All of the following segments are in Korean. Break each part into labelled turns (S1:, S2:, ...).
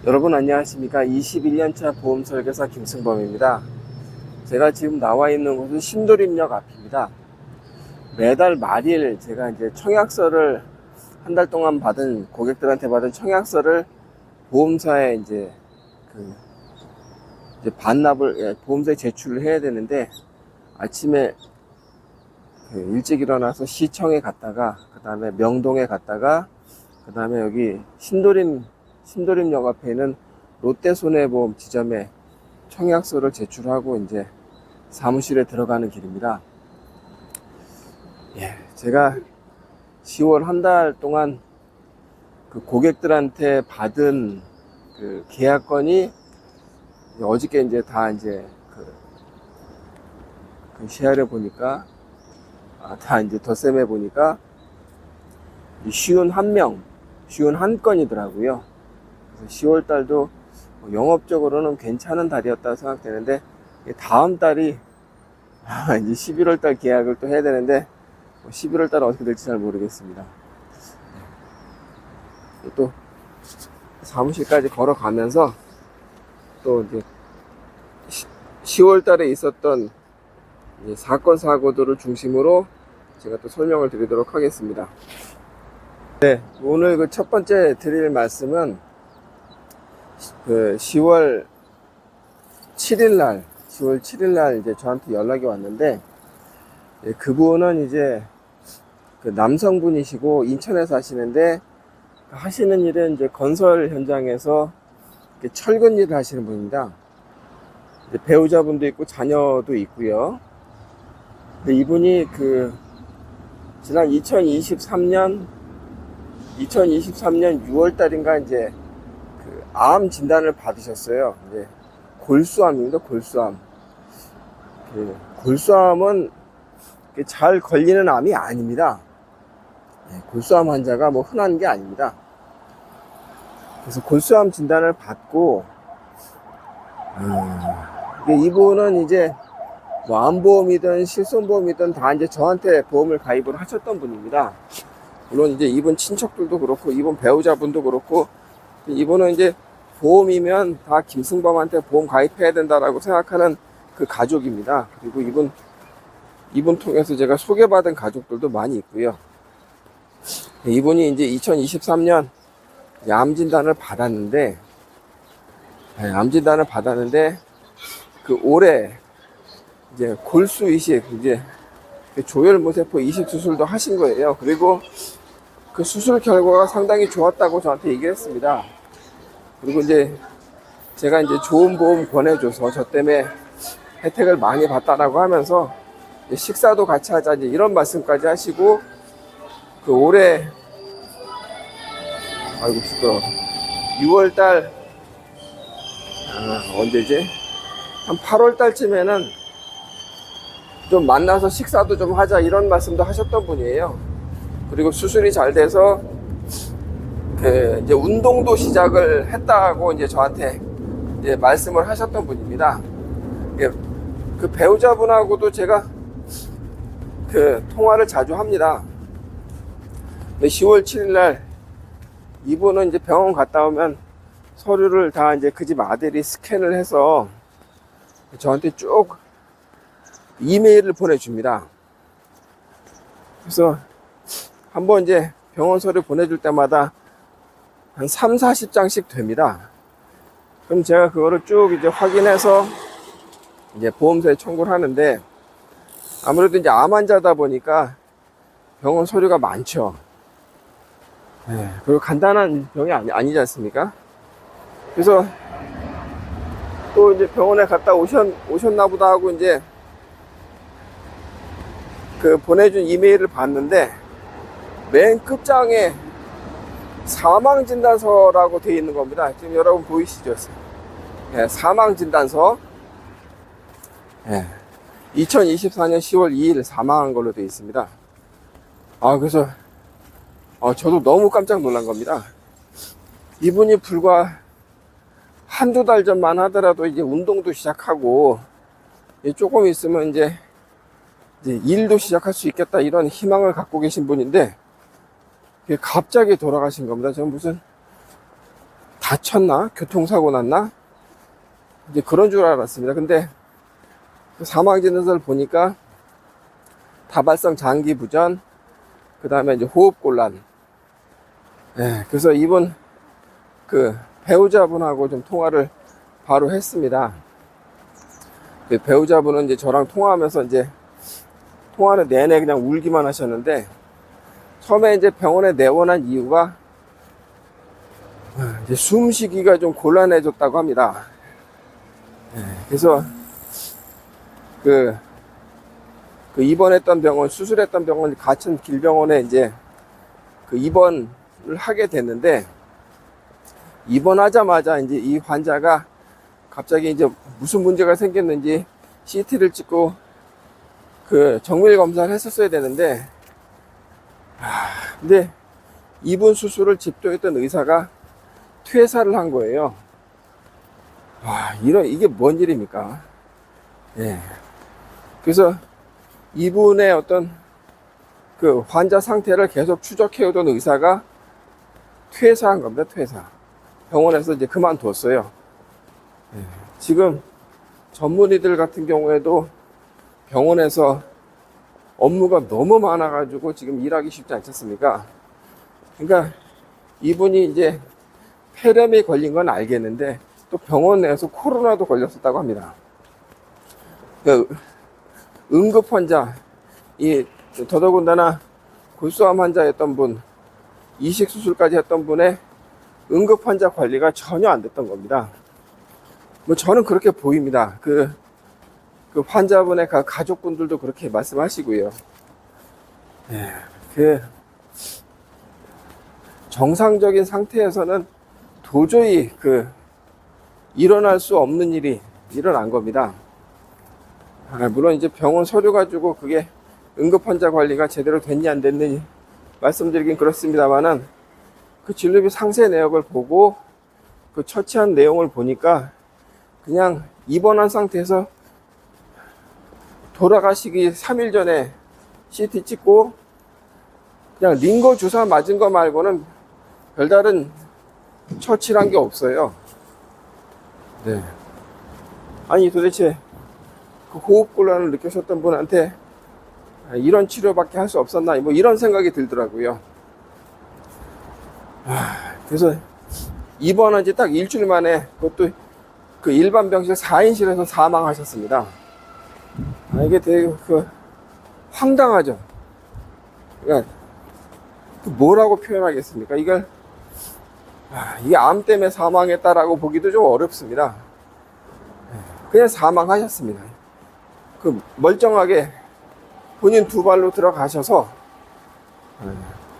S1: 여러분 안녕하십니까. 21년차 보험설계사 김승범입니다. 제가 지금 나와 있는 곳은 신도림역 앞입니다. 매달 말일 제가 이제 청약서를 한 달 동안 받은 고객들한테 받은 청약서를 보험사에 이제 반납을 보험사에 제출을 해야 되는데, 아침에 일찍 일어나서 시청에 갔다가 그 다음에 명동에 갔다가 그 다음에 여기 신도림역 앞에 있는 롯데손해보험 지점에 청약서를 제출하고 이제 사무실에 들어가는 길입니다. 제가 10월 한 달 동안 그 고객들한테 받은 그 계약건이 어저께 이제 다 이제 그 시야를 보니까 다 이제 덧셈해 보니까 51건이더라고요. 그래서 10월 달도 영업적으로는 괜찮은 달이었다고 생각되는데, 다음 달이 이제 11월 달 계약을 또 해야 되는데 11월 달은 어떻게 될지 잘 모르겠습니다. 또 사무실까지 걸어가면서 또 이제 10월 달에 있었던 이제 사건 사고들을 중심으로 제가 또 설명을 드리도록 하겠습니다. 네, 오늘 그 첫 번째 드릴 말씀은 그 10월 7일 날 이제 저한테 연락이 왔는데, 그분은 이제 그 남성분이시고 인천에 사시는데, 하시는 일은 이제 건설 현장에서 철근 일을 하시는 분입니다. 이제 배우자분도 있고 자녀도 있고요. 근데 이분이 그 지난 2023년 6월 달인가 이제 그 암 진단을 받으셨어요. 이제 골수암입니다. 골수암. 골수암은 잘 걸리는 암이 아닙니다. 골수암 환자가 뭐 흔한 게 아닙니다. 그래서 골수암 진단을 받고, 이분은 이제 뭐 암보험이든 실손보험이든 다 이제 저한테 보험을 가입을 하셨던 분입니다. 물론 이제 이분 친척들도 그렇고 이분 배우자분도 그렇고, 이분은 이제 보험이면 다 김승범한테 보험 가입해야 된다라고 생각하는 그 가족입니다. 그리고 이분 통해서 제가 소개받은 가족들도 많이 있고요. 이분이 이제 2023년 암 진단을 받았는데, 그 올해 이제 골수 이식, 이제 조혈모세포 이식 수술도 하신 거예요. 그리고 그 수술 결과가 상당히 좋았다고 저한테 얘기했습니다. 그리고 이제 제가 이제 좋은 보험 권해줘서 저 때문에 혜택을 많이 받다라고 하면서 식사도 같이 하자, 이제 이런 말씀까지 하시고, 그 올해 6월달 언제지? 한 8월달쯤에는 좀 만나서 식사도 좀 하자, 이런 말씀도 하셨던 분이에요. 그리고 수술이 잘 돼서 이제 운동도 시작을 했다고 이제 저한테 이제 말씀을 하셨던 분입니다. 그 배우자분하고도 제가 통화를 자주 합니다. 10월 7일날 이분은 이제 병원 갔다 오면 서류를 다 이제 그 집 아들이 스캔을 해서 저한테 쭉 이메일을 보내줍니다. 그래서 한번 이제 병원 서류 보내줄 때마다 한 30-40장씩 됩니다. 그럼 제가 그거를 쭉 이제 확인해서 이제 보험사에 청구를 하는데, 아무래도 이제 암 환자다 보니까 병원 서류가 많죠. 그리고 간단한 병이 아니지 않습니까? 그래서 또 이제 병원에 갔다 오셨나 보다 하고 이제 그 보내준 이메일을 봤는데, 맨 끝장에 사망진단서라고 되어 있는 겁니다. 지금 여러분 보이시죠? 사망진단서. 2024년 10월 2일 사망한 걸로 되어 있습니다. 그래서 저도 너무 깜짝 놀란 겁니다. 이분이 불과 한두 달 전만 하더라도 이제 운동도 시작하고 조금 있으면 이제 일도 시작할 수 있겠다, 이런 희망을 갖고 계신 분인데 갑자기 돌아가신 겁니다. 저는 무슨 다쳤나? 교통사고 났나? 이제 그런 줄 알았습니다. 근데 그 사망 진단서를 보니까 다발성 장기 부전, 그 다음에 이제 호흡곤란. 예, 그래서 이분 그 배우자분하고 좀 통화를 바로 했습니다. 그 배우자분은 이제 저랑 통화하면서 이제 통화는 내내 그냥 울기만 하셨는데, 처음에 이제 병원에 내원한 이유가 이제 숨쉬기가 좀 곤란해졌다고 합니다. 예, 그래서 그 입원했던 병원, 수술했던 병원, 가천 길병원에 이제 그 입원을 하게 됐는데, 입원하자마자 이제 이 환자가 갑자기 이제 무슨 문제가 생겼는지 CT를 찍고 그 정밀 검사를 했었어야 되는데, 근데 이분 수술을 집도했던 의사가 퇴사를 한 거예요. 이게 뭔 일입니까? 예. 그래서 이분의 어떤 그 환자 상태를 계속 추적해오던 의사가 퇴사한 겁니다. 퇴사. 병원에서 이제 그만뒀어요. 예. 지금 전문의들 같은 경우에도 병원에서 업무가 너무 많아가지고 지금 일하기 쉽지 않지 않습니까? 그러니까 이분이 이제 폐렴이 걸린 건 알겠는데 또 병원 내에서 코로나도 걸렸었다고 합니다. 그 응급 환자, 더더군다나 골수암 환자였던 분, 이식 수술까지 했던 분의 응급 환자 관리가 전혀 안 됐던 겁니다. 뭐 저는 그렇게 보입니다. 그 환자분의 가족분들도 그렇게 말씀하시고요. 예, 그 정상적인 상태에서는 도저히 일어날 수 없는 일이 일어난 겁니다. 물론 이제 병원 서류 가지고 그게 응급 환자 관리가 제대로 됐냐 안 됐느니 말씀드리긴 그렇습니다만은, 그 진료비 상세 내역을 보고 그 처치한 내용을 보니까 그냥 입원한 상태에서 돌아가시기 3일 전에 CT 찍고 그냥 링거 주사 맞은 거 말고는 별다른 처치를 한 게 없어요. 네. 아니 도대체 그 호흡곤란을 느끼셨던 분한테 이런 치료밖에 할 수 없었나, 뭐 이런 생각이 들더라고요. 그래서 입원한 지 딱 일주일 만에 그것도 그 일반 병실 4인실에서 사망하셨습니다. 이게 되게 황당하죠. 그러니까 뭐라고 표현하겠습니까? 이게 암 때문에 사망했다라고 보기도 좀 어렵습니다. 그냥 사망하셨습니다. 그 멀쩡하게 본인 두 발로 들어가셔서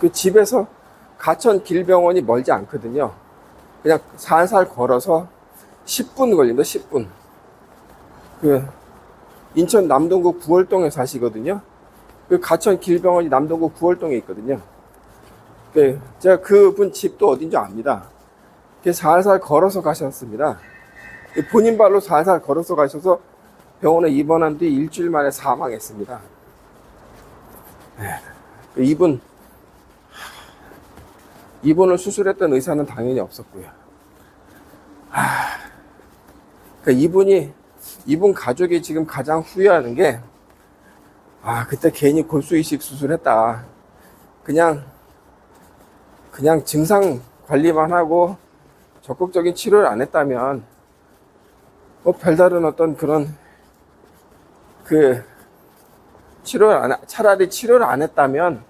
S1: 그 집에서 가천 길병원이 멀지 않거든요. 그냥 살살 걸어서 10분 걸립니다. 10분. 인천 남동구 구월동에 사시거든요. 그 가천 길병원이 남동구 구월동에 있거든요. 제가 그분 집도 어딘지 압니다. 살살 걸어서 가셨습니다. 본인 발로 살살 걸어서 가셔서 병원에 입원한 뒤 일주일 만에 사망했습니다. 이분을 수술했던 의사는 당연히 없었고요. 이분 가족이 지금 가장 후회하는 게, 그때 괜히 골수 이식 수술했다. 그냥 증상 관리만 하고 적극적인 치료를 안 했다면, 별다른 어떤 그런, 차라리 치료를 안 했다면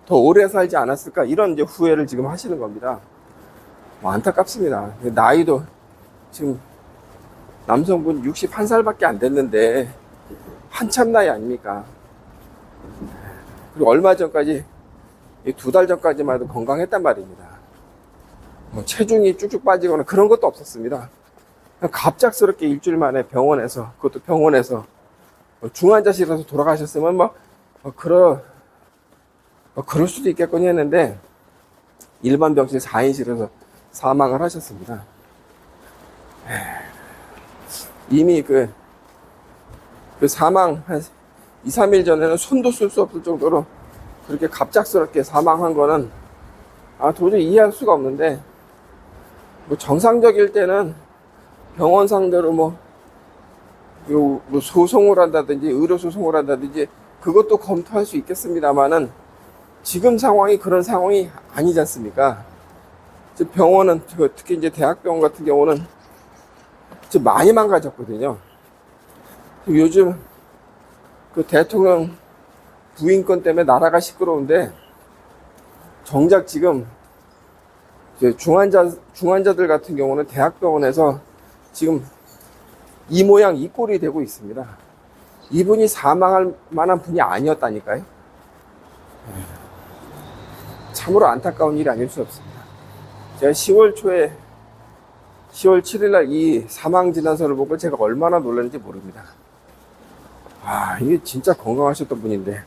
S1: 더 오래 살지 않았을까, 이런 이제 후회를 지금 하시는 겁니다. 안타깝습니다. 나이도 지금 남성분 61살밖에 안 됐는데 한참 나이 아닙니까? 그리고 얼마 전까지, 2달 전까지만 해도 건강했단 말입니다. 체중이 쭉쭉 빠지거나 그런 것도 없었습니다. 그냥 갑작스럽게 일주일 만에 그것도 병원에서 중환자실에서 돌아가셨으면 그럴 수도 있겠거니 했는데 일반 병실 4인실에서 사망을 하셨습니다. 이미 그 사망 한 2, 3일 전에는 손도 쓸 수 없을 정도로 그렇게 갑작스럽게 사망한 거는 도저히 이해할 수가 없는데, 뭐 정상적일 때는 병원 상대로 뭐 소송을 한다든지 의료 소송을 한다든지 그것도 검토할 수 있겠습니다만은 지금 상황이 그런 상황이 아니지 않습니까? 병원은 특히 이제 대학병원 같은 경우는 많이 망가졌거든요. 요즘 그 대통령 부인권 때문에 나라가 시끄러운데 정작 지금 중환자들 같은 경우는 대학병원에서 지금 이 모양 이 꼴이 되고 있습니다. 이분이 사망할 만한 분이 아니었다니까요. 참으로 안타까운 일이 아닐 수 없습니다. 제가 10월 초에 10월 7일 날 이 사망 진단서를 보고 제가 얼마나 놀랐는지 모릅니다. 아, 이게 진짜 건강하셨던 분인데.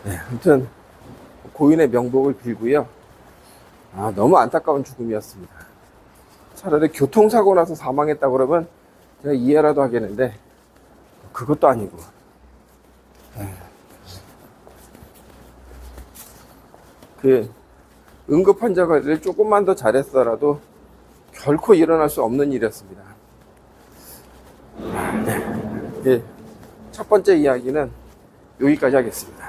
S1: 네, 아무튼 고인의 명복을 빌고요. 아, 너무 안타까운 죽음이었습니다. 차라리 교통사고 나서 사망했다 그러면 제가 이해라도 하겠는데 그것도 아니고. 그 응급환자가 조금만 더 잘했더라도 결코 일어날 수 없는 일이었습니다. 네. 첫 번째 이야기는 여기까지 하겠습니다.